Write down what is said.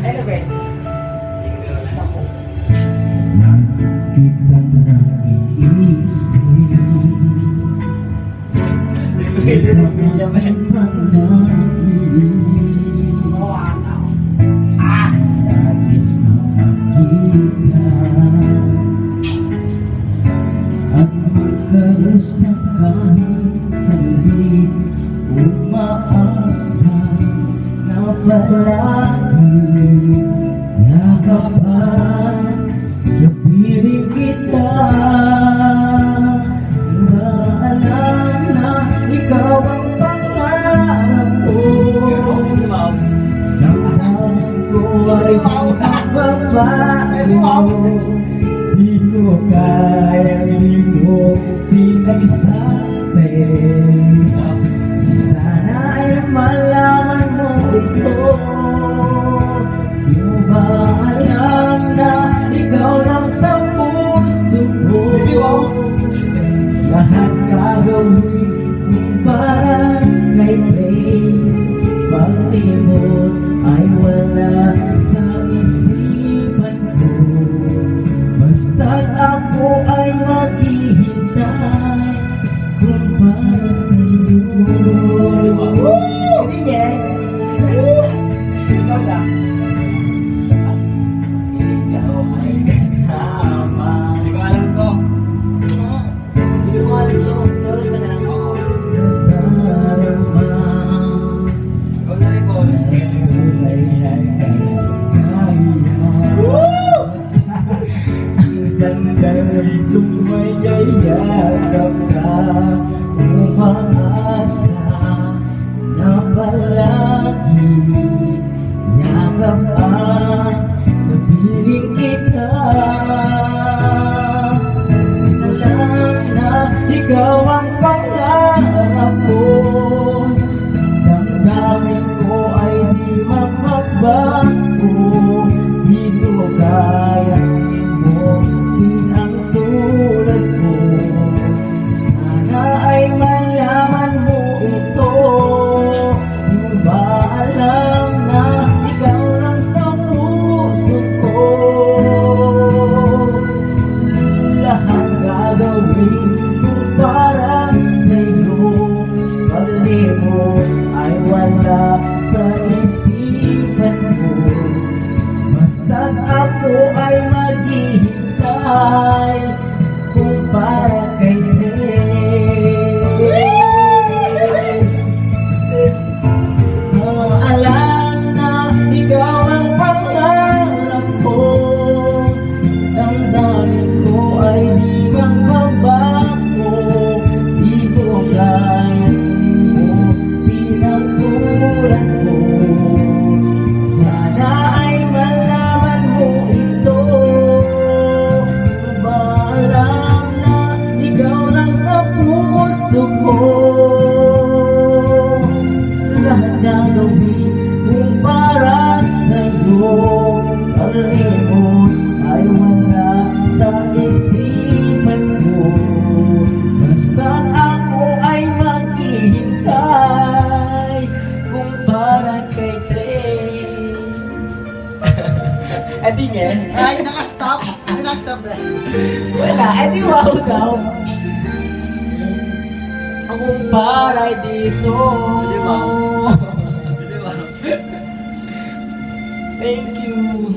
Ano ba? Nakita na iisip sa mga panahon. Nais na makita at magkaroon kahit saglit. Umaasa na palagi yakapan, kapiling kita. Maalam na ikaw ang pangarap ko. Damdamin ko ay magbabago. Di ko kayang limutin ang isang beses. Sana ay malaman mo ito. Di mo ba alam na ikaw lang sa puso ko? Lahat gagawin kung para kay Grace. Pag-limot ay wala sa isipan ko. Basta't ako ay maghihintay kung para sa'yo. Hindi niya. Ikaw na. Ikaw ay kasama. Hindi ko alam to. Hindi ko alam to. Chorus ka na lang ako. Nadarama. Ikaw na rin ko. Tunay na ang sandali kong mayayakap ka. Umaasa na palagi yakap ang kapiling kita. Alam na ikaw ang pangarap ko. Damdamin ko ay di magbabago. Di ko kayang limutin ang tulad mo. Sana ay malaman mo ito. Di mo ba alam na ikaw lang sa puso ko? Lahat gagawin ko para sa'yo. Pag-limot ay wala sa isipan ko. Basta't ako ay maghihintay kung para kay Grace. Alam na ikaw ang pangarap ko. Damdamin ko ay di magbabago. Di ko kayang limutin ang tulad mo. Sana ay malaman mo ito. Di mo ba alam na ikaw lang sa puso ko? Lahat gagawin kung para sa'yo. Pag-limot ay wala sa isipan ko. Basta't ako ay maghihintay kung para kay Grace. Hindi niya. Ay, nakastop. Ay, nakastop. Wala. Di wow daw. Kung para dito. Di ba? Di ba? Thank you.